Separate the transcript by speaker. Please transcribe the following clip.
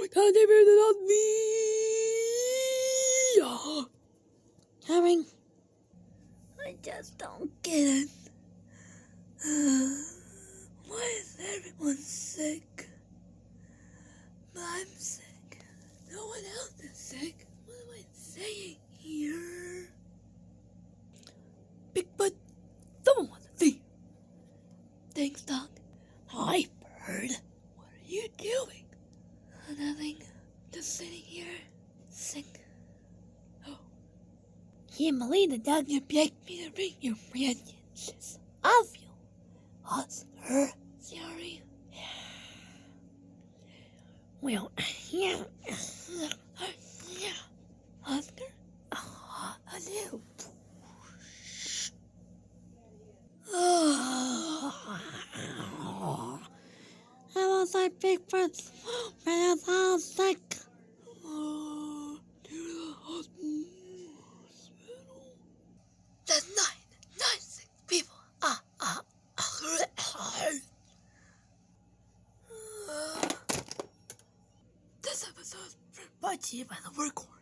Speaker 1: Because they better not be coming. I just don't get it. Why is everyone sick? I'm sick. No one else is sick. What am I saying here? Bigfoot, someone wants to see you. Thanks, Doc. Hi, Bird. What are you doing? Nothing. Just sitting here, sick. Oh. Can't believe the doctor begged me to bring you reactions. I feel Oscar. Sorry. Well, yeah. Oscar? Hello. I was like Bigfoot, but I was sick. To the hospital. That's 96 people. This episode is brought to you by the Workhorse.